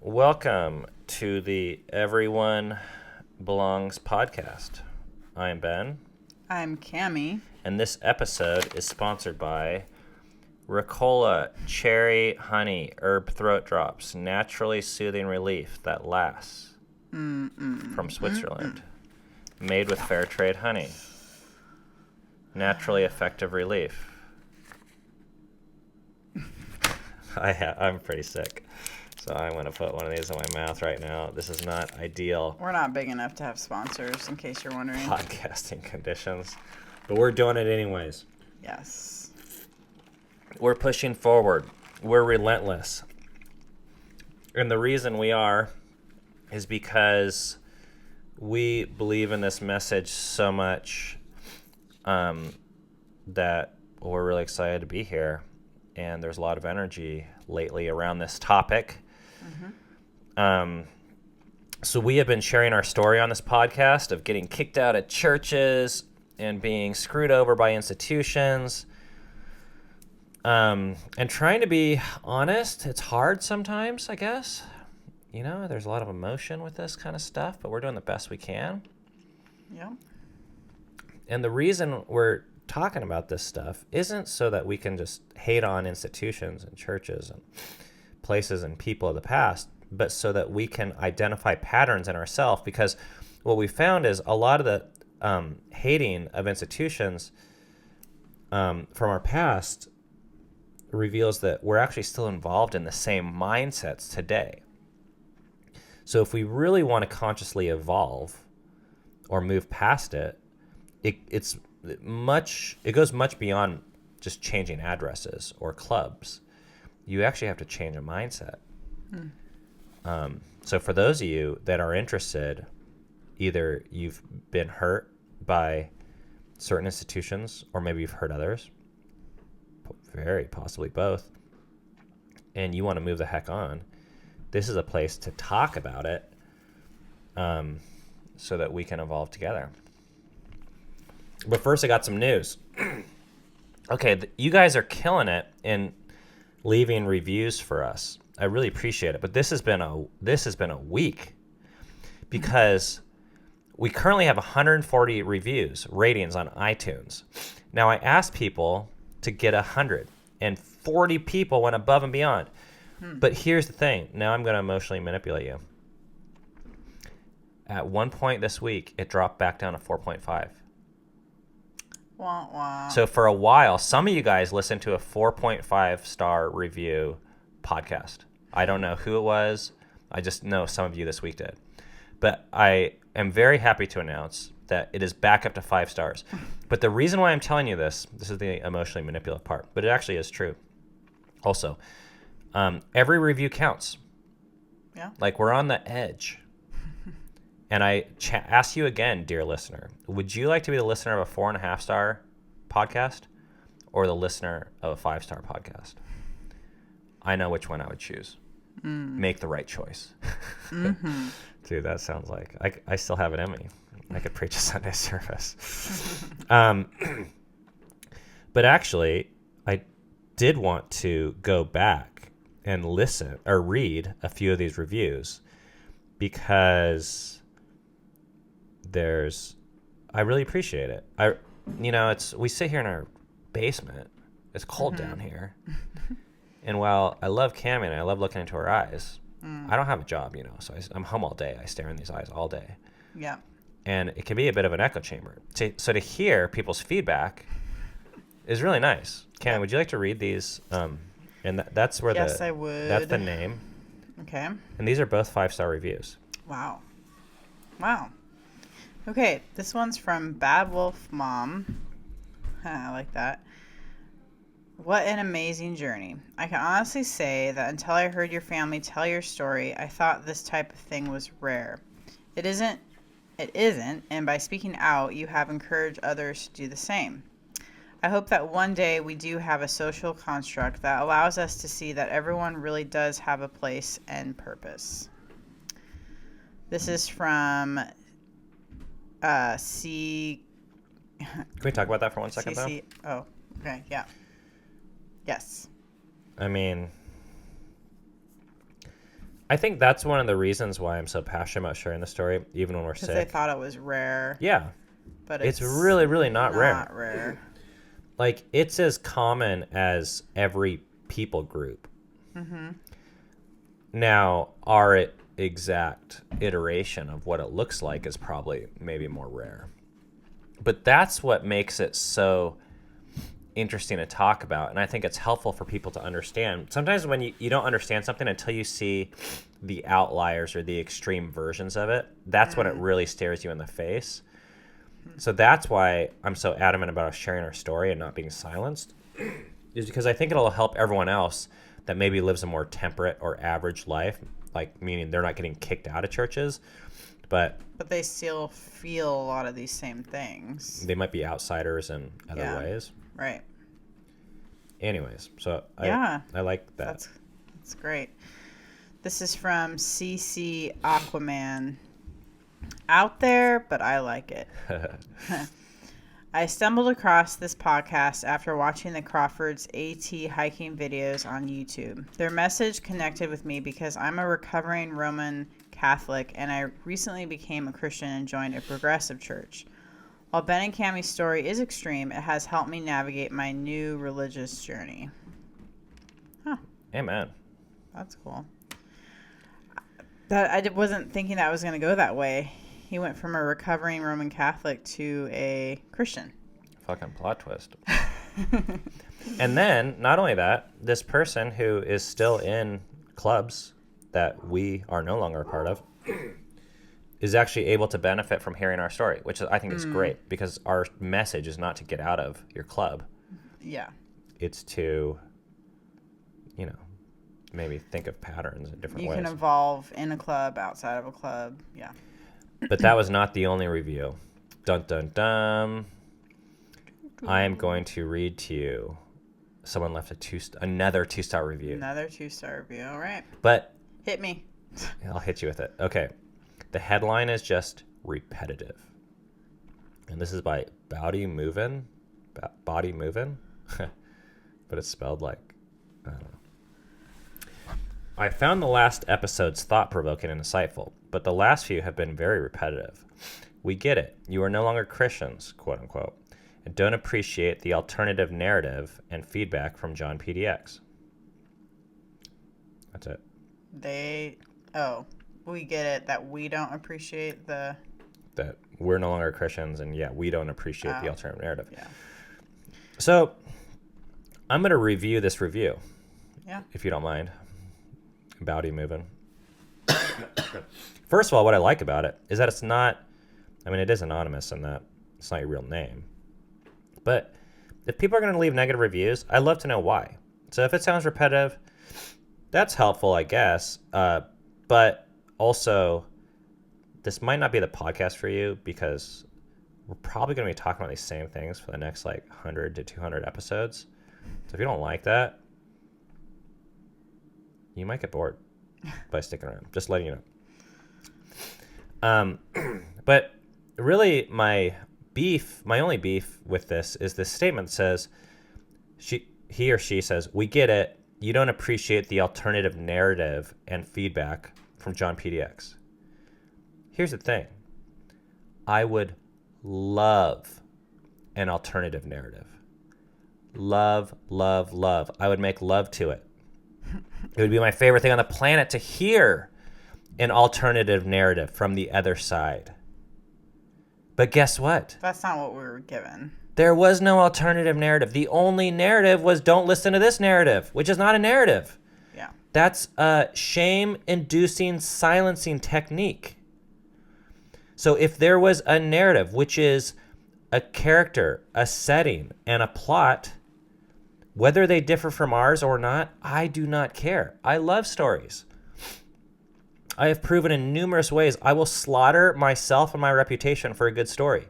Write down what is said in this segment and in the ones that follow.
Welcome to the Everyone Belongs podcast. I am Ben. I'm Cammie. And this episode is sponsored by Ricola Cherry Honey Herb Throat Drops, naturally soothing relief that lasts. From Switzerland. Made with fair trade honey. Naturally effective relief. I'm pretty sick. So I'm going to put one of these in my mouth right now. This is not ideal. We're not big enough to have sponsors, in case you're wondering. Podcasting conditions. But we're doing it anyways. Yes. We're pushing forward. We're relentless. And the reason we are is because we believe in this message so much that we're really excited to be here. And there's a lot of energy lately around this topic. So we have been sharing our story on this podcast of getting kicked out of churches and being screwed over by institutions. And trying to be honest, it's hard sometimes, I guess. You know, there's a lot of emotion with this kind of stuff, but we're doing the best we can. Yeah. And the reason we're talking about this stuff isn't so that we can just hate on institutions and churches and places and people of the past, but so that we can identify patterns in ourselves. Because what we found is a lot of the hating of institutions from our past reveals that we're actually still involved in the same mindsets today. So if we really want to consciously evolve or move past it, it goes much beyond just changing addresses or clubs. You actually have to change a mindset. So for those of you that are interested, either you've been hurt by certain institutions or maybe you've hurt others, very possibly both, and you want to move the heck on, this is a place to talk about it so that we can evolve together. But first, I got some news. Okay, you guys are killing it in leaving reviews for us. I really appreciate it. But this has been a week because we currently have 140 ratings on iTunes. Now, I asked people to get 100, and 40 people went above and beyond. But here's the thing. Now I'm going to emotionally manipulate you. At one point this week, it dropped back down to 4.5. Wah, wah. So for a while, some of you guys listened to a 4.5 star review podcast. I don't know who it was. I just know some of you this week did. But I am very happy to announce that it is back up to 5 stars. But the reason why I'm telling you this is the emotionally manipulative part, but it actually is true. Also, every review counts. Yeah. Like, we're on the edge. And I ask you again, dear listener, would you like to be the listener of a 4.5 star podcast or the listener of a 5 star podcast? I know which one I would choose. Make the right choice. Dude, that sounds like I still have it in me. I could preach a Sunday service. But actually, I did want to go back and listen or read a few of these reviews because I really appreciate it. We sit here in our basement. It's cold down here. And while I love Cammie and I love looking into her eyes, I don't have a job, so I'm home all day. I stare in these eyes all day. Yeah. And it can be a bit of an echo chamber. So to hear people's feedback is really nice. Cammie, would you like to read these? And that's where Yes, I would. That's the name. Okay. And these are both 5-star reviews. Wow. Okay, this one's from Bad Wolf Mom. I like that. What an amazing journey. I can honestly say that until I heard your family tell your story, I thought this type of thing was rare. It isn't, and by speaking out, you have encouraged others to do the same. I hope that one day we do have a social construct that allows us to see that everyone really does have a place and purpose. This is from C. Can we talk about that for 1 second, CC. Oh, okay, yeah. Yes. I mean, I think that's one of the reasons why I'm so passionate about sharing the story, even when we're sick. Because they thought it was rare. Yeah. But It's really, really not rare. Not rare. Like, it's as common as every people group. Mm-hmm. Now, our exact iteration of what it looks like is probably maybe more rare. But that's what makes it so interesting to talk about, and I think it's helpful for people to understand. Sometimes when you don't understand something until you see the outliers or the extreme versions of it, that's when it really stares you in the face. So that's why I'm so adamant about us sharing our story and not being silenced, is because I think it'll help everyone else that maybe lives a more temperate or average life, like meaning they're not getting kicked out of churches, but they still feel a lot of these same things. They might be outsiders in other ways. Right. Anyways, so I like that. That's great. This is from CC Aquaman. Out there, but I like it. I stumbled across this podcast after watching the Crawfords AT hiking videos on YouTube. Their message connected with me because I'm a recovering Roman Catholic and I recently became a Christian and joined a progressive church. While Ben and Cammie's story is extreme, it has helped me navigate my new religious journey. Huh. Amen. That's cool. I wasn't thinking that was going to go that way. He went from a recovering Roman Catholic to a Christian. Fucking plot twist. And then, not only that, this person who is still in clubs that we are no longer a part of is actually able to benefit from hearing our story, which I think is great, because our message is not to get out of your club. Yeah. It's to, maybe think of patterns in different ways. You can evolve in a club, outside of a club. Yeah. But that was not the only review. Dun, dun, dun. I am going to read to you. Someone left another 2-star review. Another 2-star review. All right. But hit me. I'll hit you with it. Okay. The headline is just repetitive. And this is by Body Movin'. Body Movin'. But it's spelled like, I don't know. I found the last episodes thought-provoking and insightful, but the last few have been very repetitive. We get it. You are no longer Christians, quote unquote, and don't appreciate the alternative narrative and feedback from John PDX. That's it. We get it that we don't appreciate that we're no longer Christians, and we don't appreciate the alternative narrative. Yeah. So I'm going to review this review. Yeah. If you don't mind. Bowdy moving. First of all, what I like about it is that it's not, it is anonymous in that it's not your real name. But if people are going to leave negative reviews, I'd love to know why. So if it sounds repetitive, that's helpful, I guess. But also, this might not be the podcast for you, because we're probably going to be talking about these same things for the next 100 to 200 episodes. So if you don't like that, you might get bored by sticking around. Just letting you know. But really, my only beef with this is this statement that says, he or she says, we get it. You don't appreciate the alternative narrative and feedback from John PDX. Here's the thing. I would love an alternative narrative. Love, love, love. I would make love to it. It would be my favorite thing on the planet to hear an alternative narrative from the other side. But guess what? That's not what we were given. There was no alternative narrative. The only narrative was don't listen to this narrative, which is not a narrative. Yeah. That's a shame-inducing silencing technique. So if there was a narrative, which is a character, a setting, and a plot, whether they differ from ours or not, I do not care. I love stories. I have proven in numerous ways I will slaughter myself and my reputation for a good story.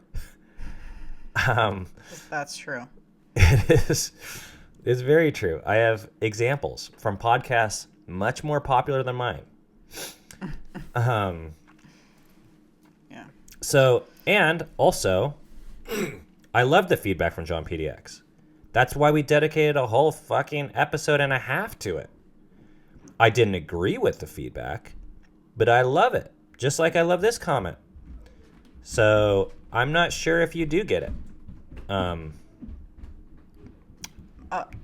That's true. It is. It's very true. I have examples from podcasts much more popular than mine. Yeah. So, and also, I love the feedback from John PDX. That's why we dedicated a whole fucking episode and a half to it. I didn't agree with the feedback, but I love it. Just like I love this comment. So I'm not sure if you do get it.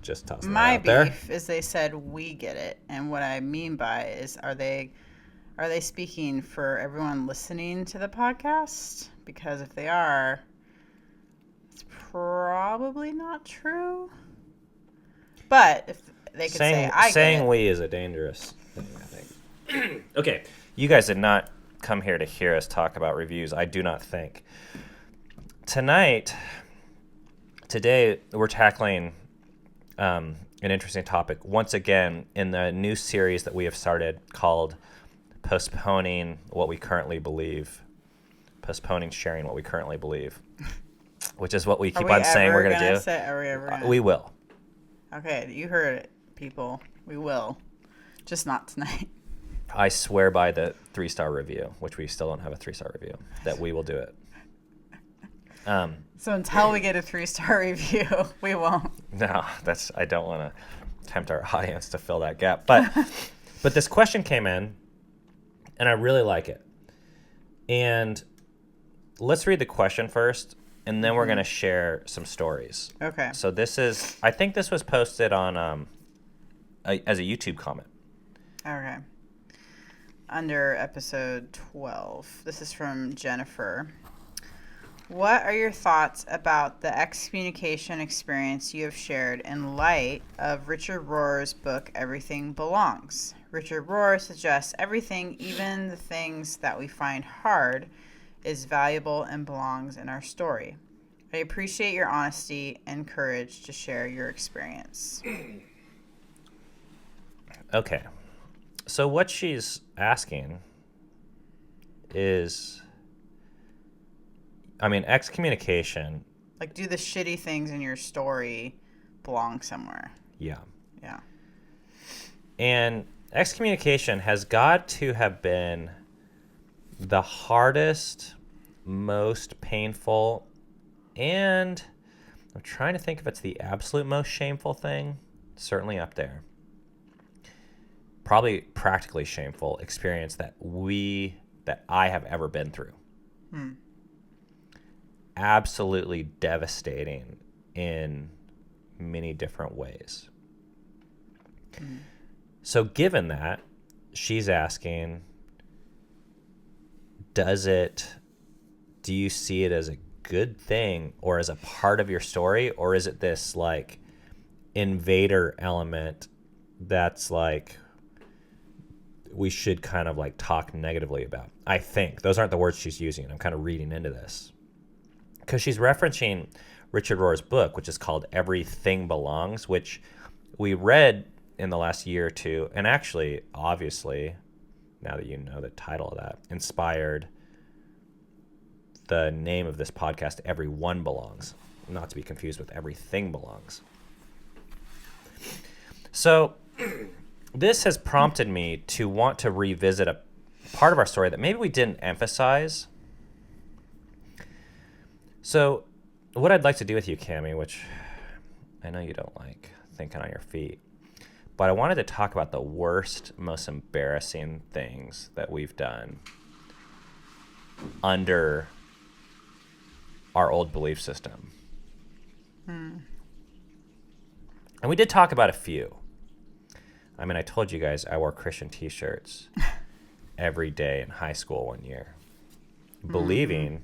Just tossing that My out there. beef is they said we get it, and what I mean by is are they speaking for everyone listening to the podcast? Because if they are, it's probably not true. But if they could say I get saying it. we is a dangerous thing, I think. Okay, you guys did not come here to hear us talk about reviews. I do not think. Today, we're tackling an interesting topic once again in the new series that we have started called Postponing What We Currently Believe. Postponing sharing what we currently believe, which is what we keep on saying we're going to do. Are we ever gonna? We will. Okay, you heard it, people. We will. Just not tonight. I swear by the 3-star review, which we still don't have a 3-star review, that we will do it. So until we get a 3-star review, we won't. No, I don't want to tempt our audience to fill that gap. But this question came in, and I really like it. And let's read the question first, and then we're going to share some stories. Okay. So I think this was posted on as a YouTube comment. Okay. Under episode 12. This is from Jennifer. What are your thoughts about the excommunication experience you have shared in light of Richard Rohr's book, Everything Belongs? Richard Rohr suggests everything, even the things that we find hard, is valuable and belongs in our story. I appreciate your honesty and courage to share your experience. Okay. So what she's asking is, excommunication. Like, do the shitty things in your story belong somewhere? Yeah. Yeah. And excommunication has got to have been the hardest, most painful, and I'm trying to think if it's the absolute most shameful thing. Certainly up there. Probably practically shameful experience that I have ever been through. Absolutely devastating in many different ways. So given that, she's asking, do you see it as a good thing or as a part of your story, or is it this like invader element that's like we should kind of like talk negatively about? I think those aren't the words she's using. I'm kind of reading into this because she's referencing Richard Rohr's book, which is called Everything Belongs, which we read in the last year or two, and actually, obviously, now that you know the title of that, inspired the name of this podcast, Everyone Belongs, not to be confused with Everything Belongs. So this has prompted me to want to revisit a part of our story that maybe we didn't emphasize. So what I'd like to do with you, Cammie, which I know you don't like thinking on your feet, but I wanted to talk about the worst, most embarrassing things that we've done under our old belief system. And we did talk about a few. I mean, I told you guys I wore Christian t-shirts every day in high school one year, believing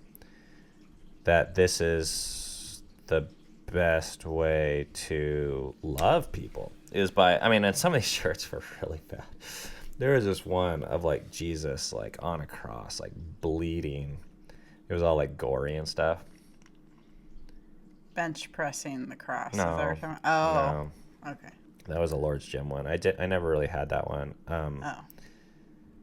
that this is the best way to love people is by, and some of these shirts were really bad. There was this one of like Jesus like on a cross, like bleeding. It was all like gory and stuff. Bench pressing the cross. No. Is that what you're talking about? Oh. Okay. That was a Lord's Gym one. I never really had that one.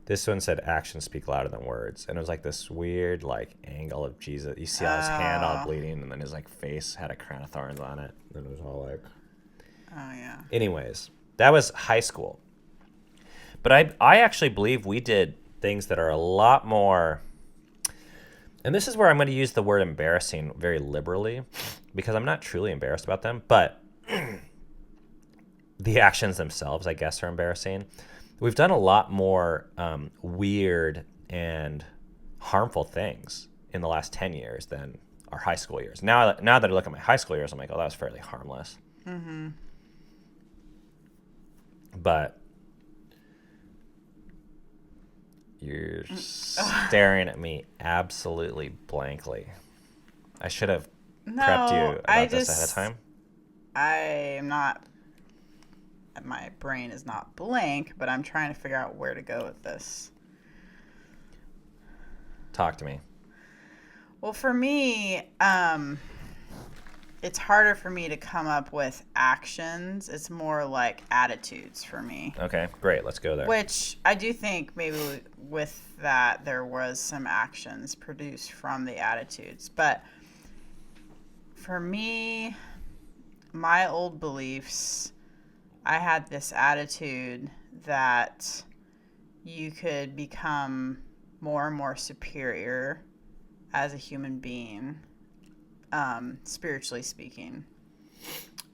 This one said actions speak louder than words, and it was like this weird like angle of Jesus. You see his hand all bleeding, and then his like face had a crown of thorns on it, and it was all like. Oh yeah. Anyways, that was high school. But I actually believe we did things that are a lot more. And this is where I'm going to use the word embarrassing very liberally, because I'm not truly embarrassed about them, but the actions themselves, I guess, are embarrassing. we've done a lot more weird and harmful things in the last 10 years than our high school years. Now that I look at my high school years, I'm like, oh, that was fairly harmless. Mm-hmm. But you're staring at me absolutely blankly. I should have prepped you about this ahead of time. I'm not, my brain is not blank, but I'm trying to figure out where to go with this. Talk to me. Well, for me, it's harder for me to come up with actions. It's more like attitudes for me. Okay, great. Let's go there. Which I do think maybe with that there was some actions produced from the attitudes. But for me, my old beliefs, I had this attitude that you could become more and more superior as a human being, spiritually speaking,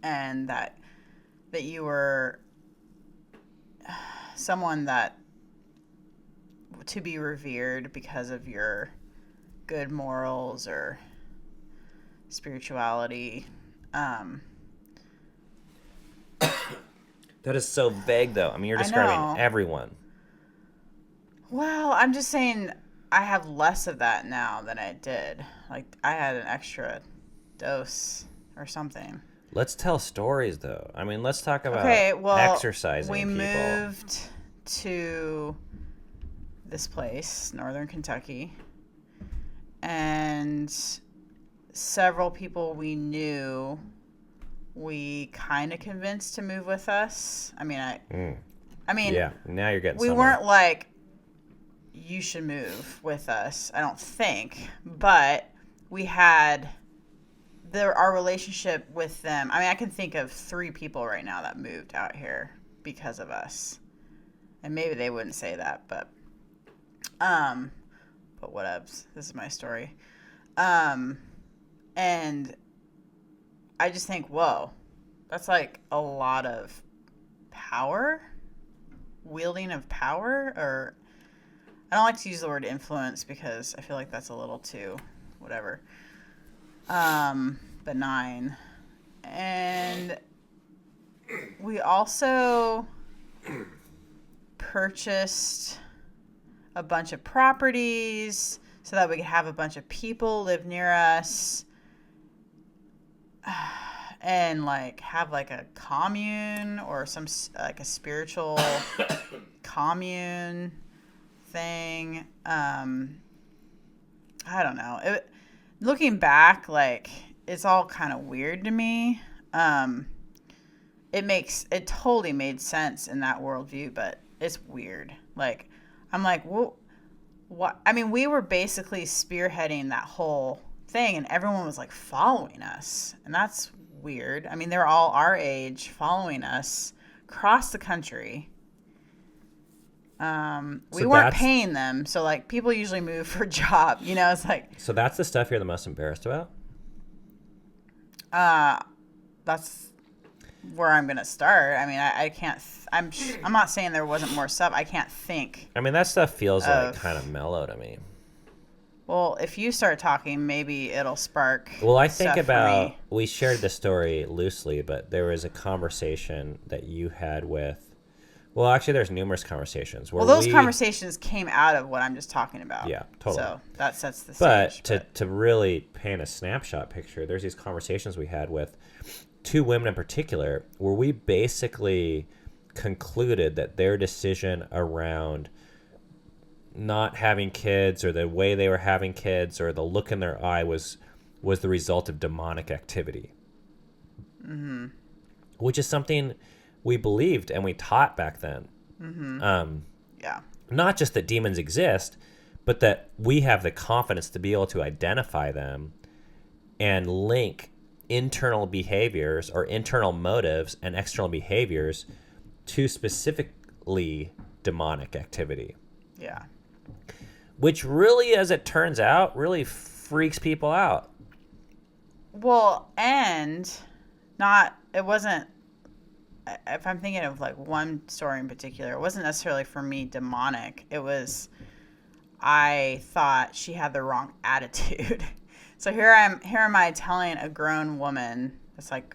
and that you were someone that to be revered because of your good morals or spirituality. That is so vague, though. I mean, you're describing everyone. Well, I'm just saying I have less of that now than I did. Like, I had an extra dose or something. Let's tell stories, though. I mean, let's talk about exercising we people. Moved to this place, Northern Kentucky, and several people we knew, we kind of convinced to move with us. I mean, yeah, now you're getting we somewhere. Weren't like, you should move with us, I don't think, but we had our relationship with them. I mean, I can think of 3 people right now that moved out here because of us, and maybe they wouldn't say that, but whatevs. This is my story. And I just think, whoa, that's like a lot of power, wielding of power, or I don't like to use the word influence because I feel like that's a little too whatever, benign. And we also purchased a bunch of properties so that we could have a bunch of people live near us and like have like a commune or some like a spiritual commune thing. I don't know. Looking back, like, it's all kind of weird to me. It totally made sense in that worldview, but it's weird. Like, I'm like, well, what? I mean, we were basically spearheading that whole thing, and everyone was like following us, and that's weird. I mean, they're all our age following us across the country. We weren't paying them, so like people usually move for a job, you know. It's like, so that's the stuff you're the most embarrassed about. That's where I'm gonna start. I mean, I can't. I'm not saying there wasn't more stuff. I can't think. I mean, that stuff feels like kind of mellow to me. Well, if you start talking, maybe it'll spark. Well, I think about, we shared the story loosely, but there was a conversation that you had with. Well, actually, there's numerous conversations. Where those conversations came out of what I'm just talking about. Yeah, totally. So that sets the stage. But to really paint a snapshot picture, there's these conversations we had with 2 women in particular where we basically concluded that their decision around not having kids or the way they were having kids or the look in their eye was the result of demonic activity. Mm-hmm. Which is something we believed and we taught back then. Mm-hmm. Yeah. Not just that demons exist, but that we have the confidence to be able to identify them and link internal behaviors or internal motives and external behaviors to specifically demonic activity. Yeah. Which really, as it turns out, really freaks people out. Well, and it wasn't if I'm thinking of like one story in particular, it wasn't necessarily for me demonic. It was, I thought she had the wrong attitude. So here am I telling a grown woman that's like,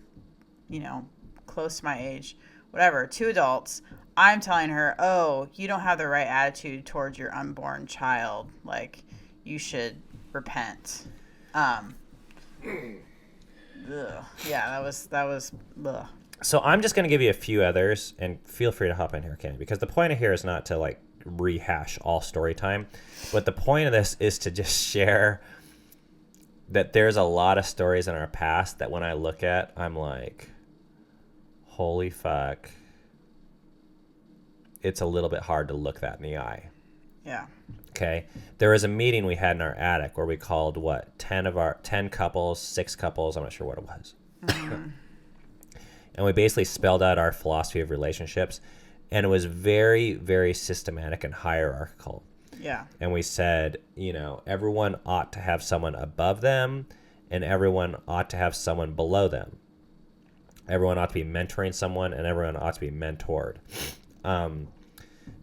close to my age, whatever, two adults. I'm telling her, oh, you don't have the right attitude towards your unborn child. Like, you should repent. Ugh. Yeah, that was ugh. So I'm just going to give you a few others, and feel free to hop in here, Kenny, because the point of here is not to like rehash all story time, but the point of this is to just share that there's a lot of stories in our past that when I look at, I'm like, holy fuck, it's a little bit hard to look that in the eye. Yeah. Okay. There was a meeting we had in our attic where we called 10 couples, 6 couples, I'm not sure what it was. Mm-hmm. And we basically spelled out our philosophy of relationships, and it was very, very systematic and hierarchical. Yeah. And we said, everyone ought to have someone above them, and everyone ought to have someone below them. Everyone ought to be mentoring someone, and everyone ought to be mentored.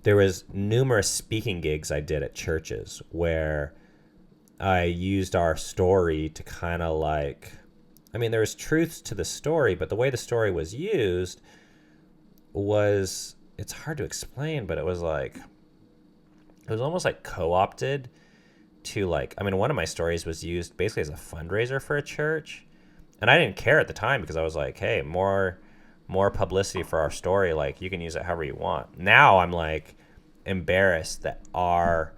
There was numerous speaking gigs I did at churches where I used our story to kind of like, there was truths to the story, but the way the story was used was, it's hard to explain, but it was almost like co-opted to like, one of my stories was used basically as a fundraiser for a church. And I didn't care at the time because I was like, hey, more publicity for our story. Like, you can use it however you want. Now I'm like embarrassed that our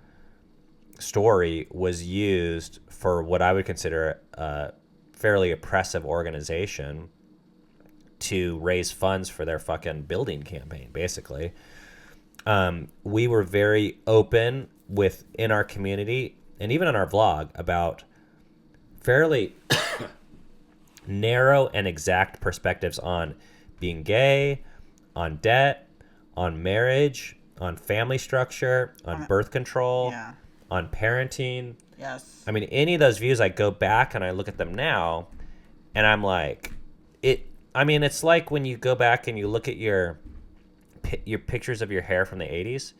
story was used for what I would consider a fairly oppressive organization to raise funds for their fucking building campaign, basically. We were very open within our community and even on our vlog about fairly narrow and exact perspectives on being gay, on debt, on marriage, on family structure, on birth control, yeah. on parenting. Yes. Any of those views, I go back and I look at them now, and I'm like, it's like when you go back and you look at your pictures of your hair from the 80s,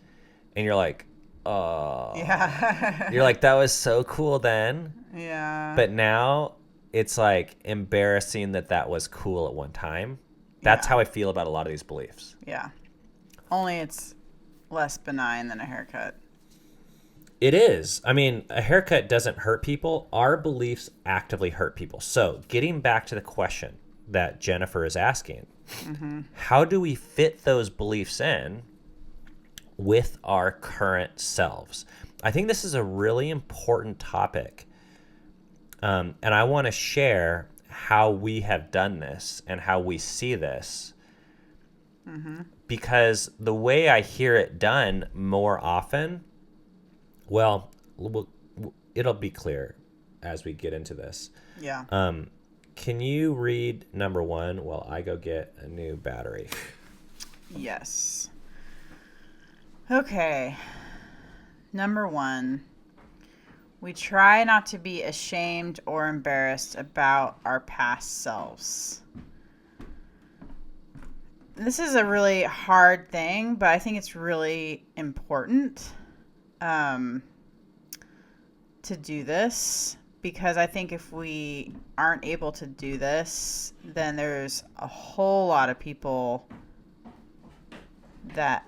and you're like, oh. Yeah. You're like, that was so cool then. Yeah. But now it's like embarrassing that was cool at one time. That's how I feel about a lot of these beliefs. Yeah. Only it's less benign than a haircut. It is. A haircut doesn't hurt people. Our beliefs actively hurt people. So getting back to the question that Jennifer is asking, how do we fit those beliefs in with our current selves? I think this is a really important topic. And I want to share how we have done this and how we see this. Because the way I hear it done more often, well, it'll be clear as we get into this. Yeah. Can you read number 1 while I go get a new battery? Yes. Okay. Number 1. We try not to be ashamed or embarrassed about our past selves. This is a really hard thing, but I think it's really important to do this, because I think if we aren't able to do this, then there's a whole lot of people that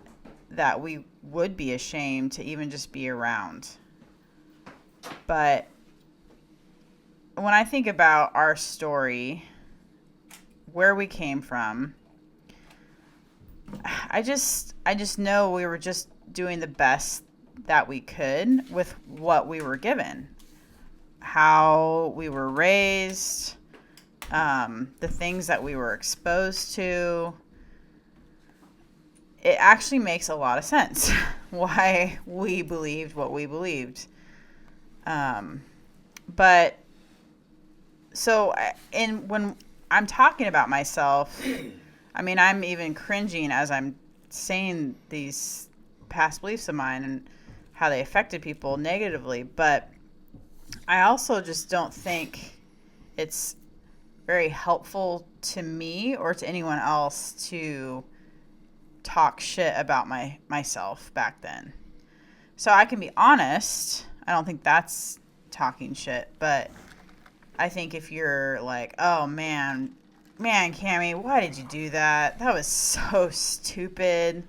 we would be ashamed to even just be around. But when I think about our story, where we came from, I just know we were just doing the best that we could with what we were given, how we were raised, the things that we were exposed to. It actually makes a lot of sense why we believed what we believed. But so when I'm talking about myself, I'm even cringing as I'm saying these past beliefs of mine and how they affected people negatively. But I also just don't think it's very helpful to me or to anyone else to talk shit about myself back then. So I can be honest. I don't think that's talking shit, but I think if you're like, oh man, Cammy, why did you do that? That was so stupid.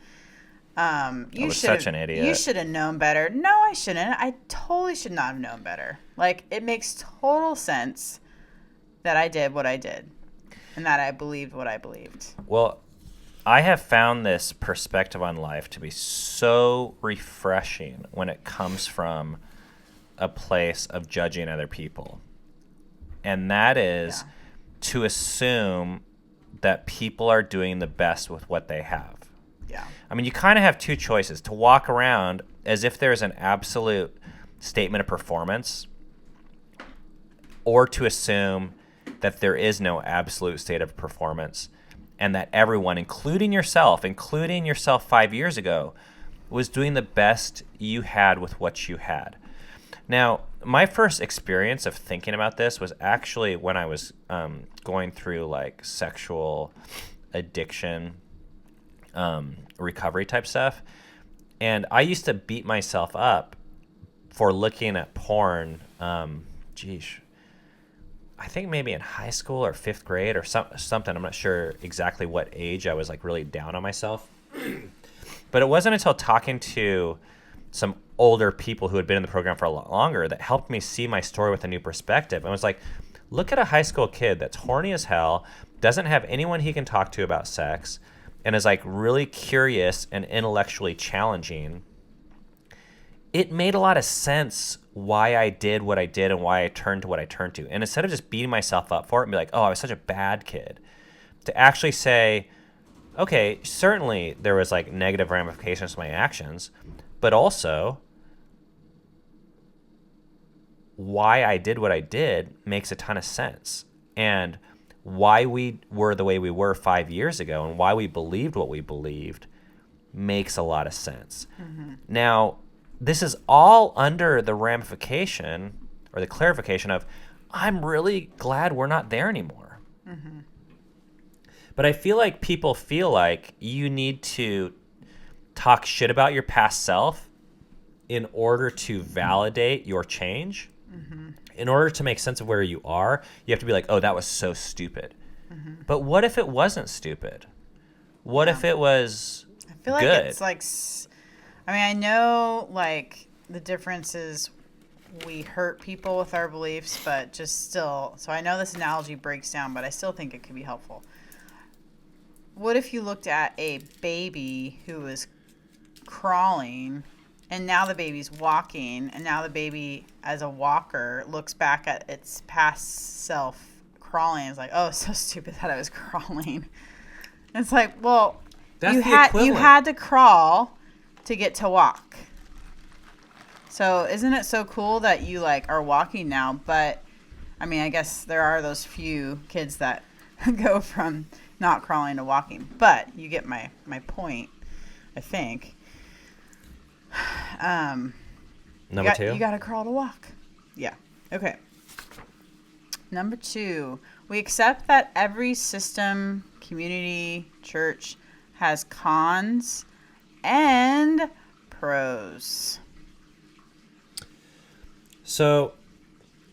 I was such an idiot. You should have known better. No, I shouldn't. I totally should not have known better. Like, it makes total sense that I did what I did and that I believed what I believed. Well, I have found this perspective on life to be so refreshing when it comes from a place of judging other people. And that is to assume that people are doing the best with what they have. Yeah. I mean, you kind of have two choices: to walk around as if there's an absolute statement of performance, or to assume that there is no absolute state of performance and that everyone, including yourself 5 years ago, was doing the best you had with what you had. Now, my first experience of thinking about this was actually when I was going through like sexual addiction recovery type stuff. And I used to beat myself up for looking at porn. I think maybe in high school or fifth grade or something. I'm not sure exactly what age I was like really down on myself. But it wasn't until talking to some older people who had been in the program for a lot longer that helped me see my story with a new perspective. And I was like, look at a high school kid that's horny as hell, doesn't have anyone he can talk to about sex, and is like really curious and intellectually challenging. It made a lot of sense why I did what I did and why I turned to what I turned to. And instead of just beating myself up for it and be like, oh, I was such a bad kid, to actually say, okay, certainly there was like negative ramifications to my actions, but also why I did what I did makes a ton of sense. And why we were the way we were 5 years ago and why we believed what we believed makes a lot of sense. Mm-hmm. Now, this is all under the ramification or the clarification of, I'm really glad we're not there anymore. Mm-hmm. But I feel like people feel like you need to talk shit about your past self in order to validate your change. Mm-hmm. In order to make sense of where you are, you have to be like, oh, that was so stupid. Mm-hmm. But what if it wasn't stupid? What if it was I feel like good? It's like, I mean, I know like the difference is we hurt people with our beliefs, but just still, so I know this analogy breaks down, but I still think it could be helpful. What if you looked at a baby who was crawling and now the baby's walking, and now the baby as a walker looks back at its past self crawling and is like, oh, it's so stupid that I was crawling. It's like, well, you had to crawl to get to walk. So isn't it so cool that you like are walking now? But I mean, I guess there are those few kids that go from not crawling to walking, but you get my point, I think. Number two? You got to crawl to walk. Yeah. Okay. Number 2, we accept that every system, community, church has cons and pros. So,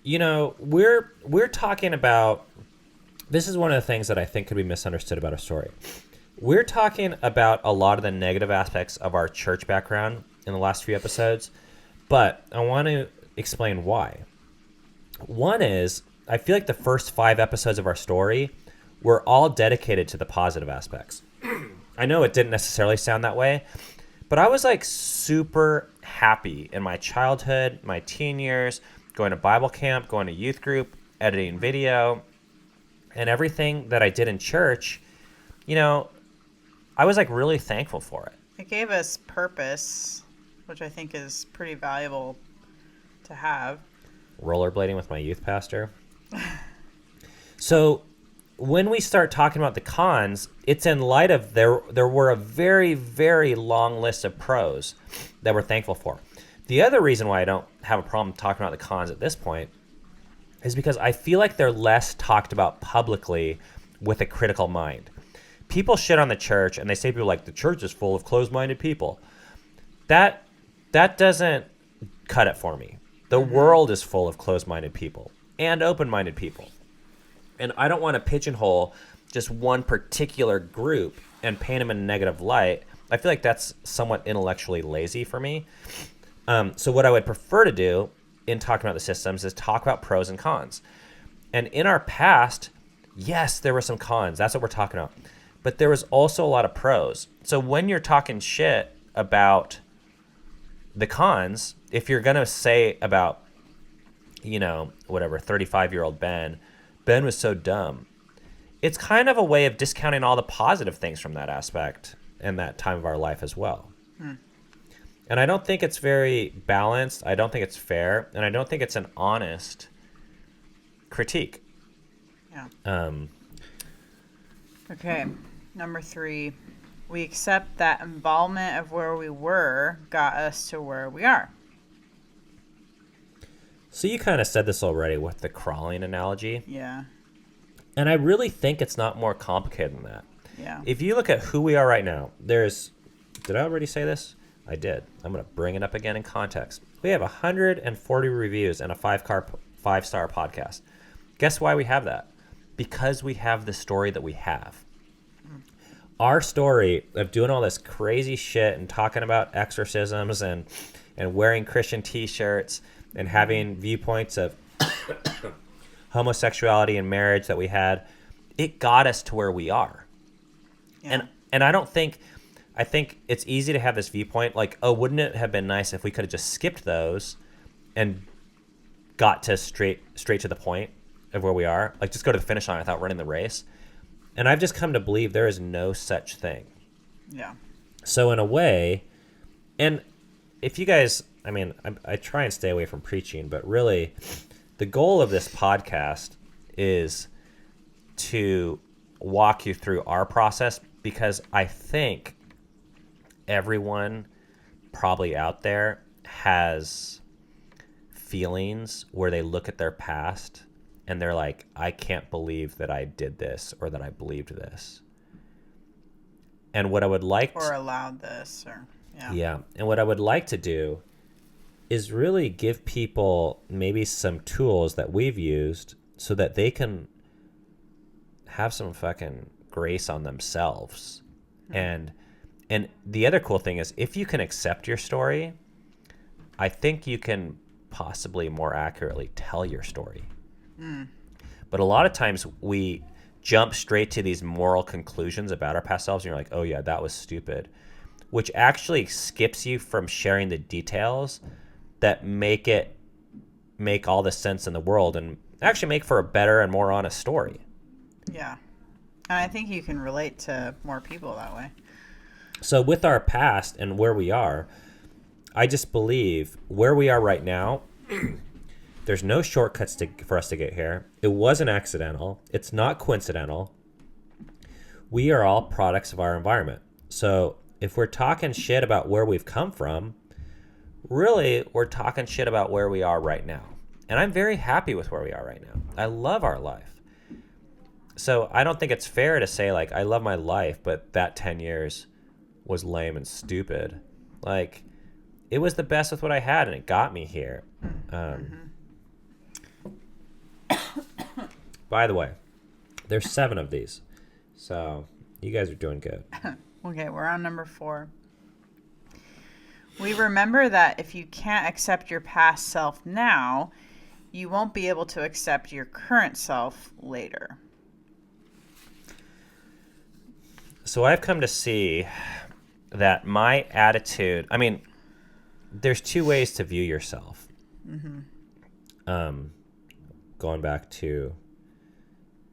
we're talking about, this is one of the things that I think could be misunderstood about our story. We're talking about a lot of the negative aspects of our church background in the last few episodes, but I want to explain why. One is, I feel like the first 5 episodes of our story were all dedicated to the positive aspects. I know it didn't necessarily sound that way, but I was like super happy in my childhood, my teen years, going to Bible camp, going to youth group, editing video, and everything that I did in church. I was like really thankful for it. It gave us purpose, which I think is pretty valuable to have. Rollerblading with my youth pastor. So when we start talking about the cons, it's in light of there were a very, very long list of pros that we're thankful for. The other reason why I don't have a problem talking about the cons at this point is because I feel like they're less talked about publicly with a critical mind. People shit on the church and they say people like the church is full of closed-minded people. That doesn't cut it for me. The world is full of closed-minded people and open-minded people. And I don't want to pigeonhole just one particular group and paint them in a negative light. I feel like that's somewhat intellectually lazy for me. So what I would prefer to do in talking about the systems is talk about pros and cons. And in our past, yes, there were some cons. That's what we're talking about. But there was also a lot of pros. So when you're talking shit about the cons, if you're going to say about, whatever, 35-year-old Ben was so dumb, it's kind of a way of discounting all the positive things from that aspect and that time of our life as well. And I don't think it's very balanced. I don't think it's fair. And I don't think it's an honest critique. Yeah. Okay. Number 3, we accept that involvement of where we were got us to where we are. So you kind of said this already with the crawling analogy. Yeah. And I really think it's not more complicated than that. Yeah. If you look at who we are right now, did I already say this? I did. I'm going to bring it up again in context. We have 140 reviews and a 5-star podcast. Guess why we have that? Because we have the story that we have. Our story of doing all this crazy shit and talking about exorcisms and wearing Christian t-shirts and having viewpoints of homosexuality and marriage that we had, it got us to where we are. Yeah. And I think it's easy to have this viewpoint like, oh, wouldn't it have been nice if we could have just skipped those and got to straight to the point of where we are? Like, just go to the finish line without running the race. And I've just come to believe there is no such thing. Yeah. So in a way, and if you guys, I try and stay away from preaching, but really the goal of this podcast is to walk you through our process, because I think everyone probably out there has feelings where they look at their past and they're like, I can't believe that I did this or that I believed this. And what I would like or allowed this, or yeah. And what I would like to do is really give people maybe some tools that we've used so that they can have some fucking grace on themselves. And the other cool thing is, if you can accept your story, I think you can possibly more accurately tell your story. But a lot of times we jump straight to these moral conclusions about our past selves, and you're like, oh yeah, that was stupid, which actually skips you from sharing the details that make all the sense in the world and actually make for a better and more honest story. Yeah. And I think you can relate to more people that way. So with our past and where we are, I just believe where we are right now, there's no shortcuts for us to get here. It wasn't accidental. It's not coincidental. We are all products of our environment. So if we're talking shit about where we've come from, really, we're talking shit about where we are right now. And I'm very happy with where we are right now. I love our life. So I don't think it's fair to say, like, I love my life, but that 10 years was lame and stupid. Like, it was the best with what I had, and it got me here. By the way, there's 7 of these. So you guys are doing good. Okay, we're on number 4. We remember that if you can't accept your past self now, you won't be able to accept your current self later. So I've come to see that my attitude, there's 2 ways to view yourself. Going back to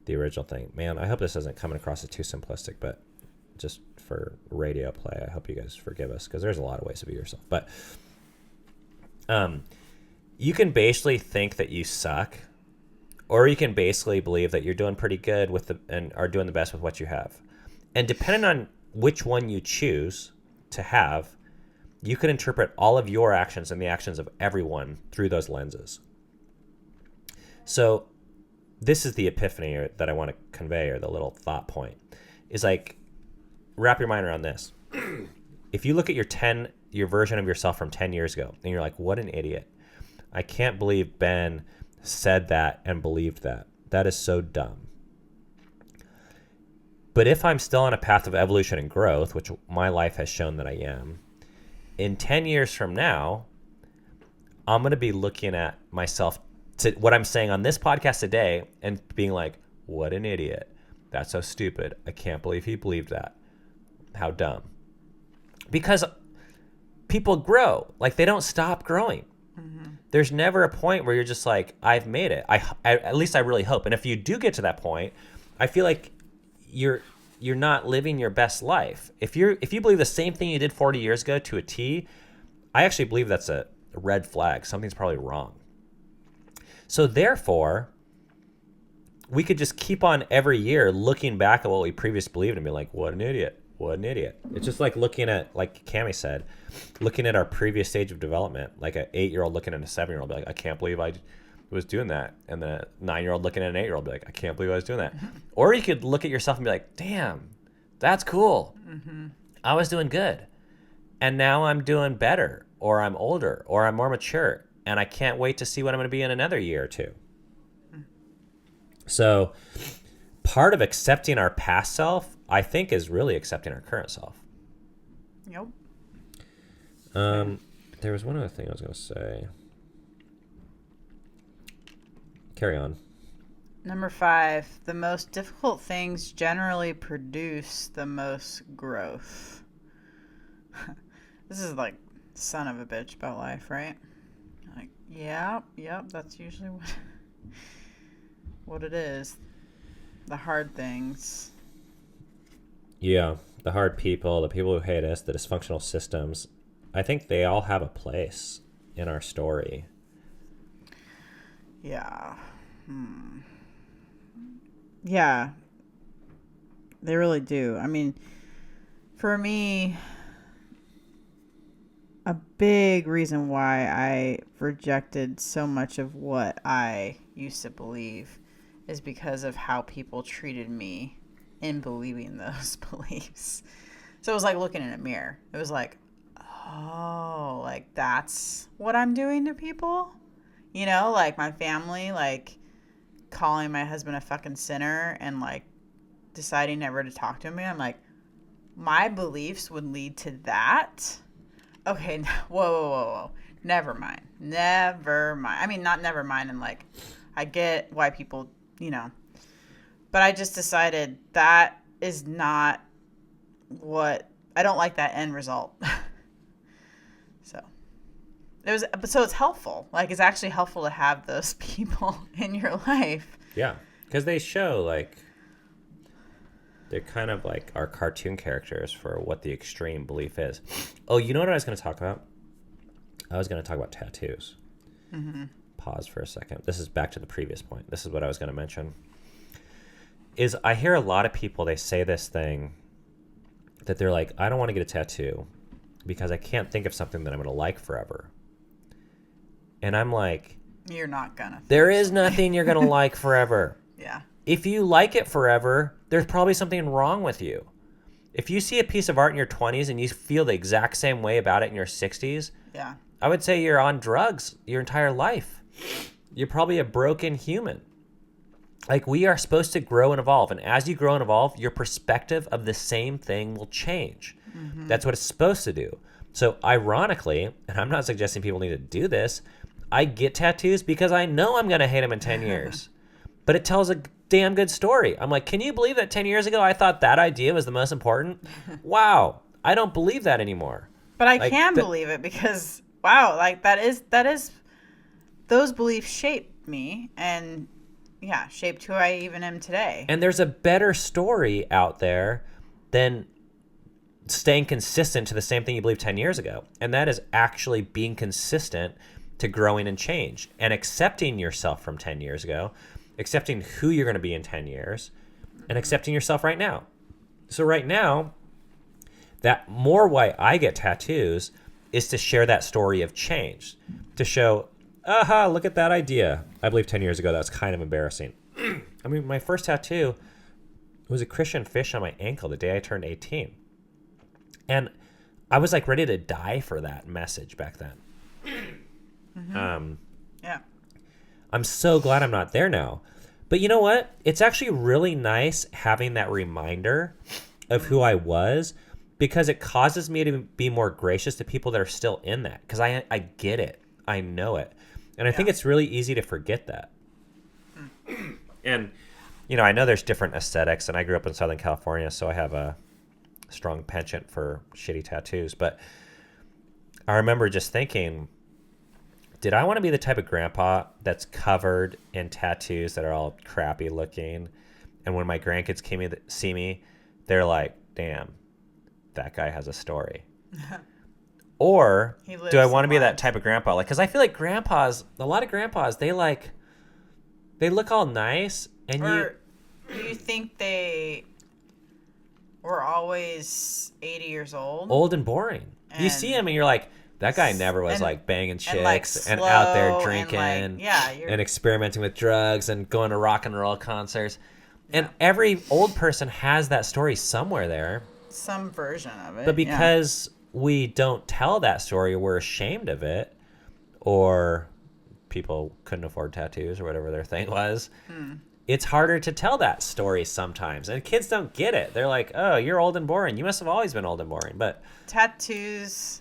the original thing. Man, I hope this isn't coming across as too simplistic, but just for radio play, I hope you guys forgive us, because there's a lot of ways to view yourself. But you can basically think that you suck, or you can basically believe that you're doing pretty good and are doing the best with what you have. And depending on which one you choose to have, you can interpret all of your actions and the actions of everyone through those lenses. So this is the epiphany that I want to convey, or the little thought point, is like, wrap your mind around this. If you look at your version of yourself from 10 years ago, and you're like, what an idiot. I can't believe Ben said that and believed that. That is so dumb. But if I'm still on a path of evolution and growth, which my life has shown that I am, in 10 years from now, I'm going to be looking at myself, to what I'm saying on this podcast today, and being like, what an idiot. That's so stupid. I can't believe he believed that. How dumb. Because people grow. Like, they don't stop growing. Mm-hmm. There's never a point where you're just like, I've made it. At least I really hope. And if you do get to that point, I feel like you're not living your best life. If you believe the same thing you did 40 years ago to a T, I actually believe that's a red flag. Something's probably wrong. So therefore, we could just keep on every year looking back at what we previously believed and be like, what an idiot. What an idiot. It's just like looking at, like Cammie said, looking at our previous stage of development, like an 8-year-old looking at a 7-year-old, be like, I can't believe I was doing that. And the 9-year-old looking at an 8-year-old, be like, I can't believe I was doing that. Or you could look at yourself and be like, damn, that's cool. Mm-hmm. I was doing good. And now I'm doing better, or I'm older, or I'm more mature. And I can't wait to see what I'm going to be in another year or two. So part of accepting our past self, I think, is really accepting our current self. Yep. There was one other thing I was going to say. Carry on. Number 5, the most difficult things generally produce the most growth. This is like son of a bitch about life, right? Like, yep, that's usually what it is. The hard things. Yeah, the hard people, the people who hate us, the dysfunctional systems, I think they all have a place in our story. Yeah. Yeah. They really do. I mean, for me, a big reason why I rejected so much of what I used to believe is because of how people treated me in believing those beliefs. So it was like looking in a mirror. It was like, oh, like that's what I'm doing to people? You know, like my family, like calling my husband a fucking sinner and like deciding never to talk to him. I'm like, my beliefs would lead to that? Okay, whoa. Never mind. I mean, not never mind. And like, I get why people, you know, but I just decided that is not what, I don't like that end result. So it's helpful. Like, it's actually helpful to have those people in your life. Yeah, because they show, like, they're kind of like our cartoon characters for what the extreme belief is. Oh, you know what I was going to talk about? I was going to talk about tattoos. Mm-hmm. Pause for a second. This is back to the previous point. This is what I was going to mention. Is I hear a lot of people, they say this thing that they're like, I don't want to get a tattoo because I can't think of something that I'm going to like forever. And I'm like, you're not gonna. There is nothing you're gonna like forever. Yeah. If you like it forever, there's probably something wrong with you. If you see a piece of art in your 20s and you feel the exact same way about it in your 60s, yeah, I would say you're on drugs your entire life. You're probably a broken human. Like, we are supposed to grow and evolve. And as you grow and evolve, your perspective of the same thing will change. Mm-hmm. That's what it's supposed to do. So ironically, and I'm not suggesting people need to do this, I get tattoos because I know I'm going to hate them in 10 years. But it tells a damn good story. I'm like, can you believe that 10 years ago I thought that idea was the most important? Wow. I don't believe that anymore. But I can believe it because, wow, like that is, those beliefs shaped me and, yeah, shaped who I even am today. And there's a better story out there than staying consistent to the same thing you believed 10 years ago. And that is actually being consistent to growing and change and accepting yourself from 10 years ago, accepting who you're going to be in 10 years, and accepting yourself right now. So right now, that more why I get tattoos is to share that story of change, to show aha, look at that idea. I believe 10 years ago that was kind of embarrassing. I mean, my first tattoo was a Christian fish on my ankle the day I turned 18. And I was like ready to die for that message back then. Yeah. I'm so glad I'm not there now. But you know what? It's actually really nice having that reminder of who I was, because it causes me to be more gracious to people that are still in that. Because I get it. I know it. And I think it's really easy to forget that. And, you know, I know there's different aesthetics, and I grew up in Southern California, so I have a strong penchant for shitty tattoos. But I remember just thinking, did I want to be the type of grandpa that's covered in tattoos that are all crappy looking? And when my grandkids came to see me, they're like, damn, that guy has a story. Or do I want to be that type of grandpa? Like, because I feel like a lot of grandpas, they look all nice. And do you think they were always 80 years old? Old and boring. You see them and you're like, that guy never was like banging chicks and out there drinking and experimenting with drugs and going to rock and roll concerts. And every old person has that story somewhere there. Some version of it. But because we don't tell that story, we're ashamed of it, or people couldn't afford tattoos or whatever their thing was. It's harder to tell that story sometimes. And kids don't get it. They're like, oh, you're old and boring. You must have always been old and boring. But tattoos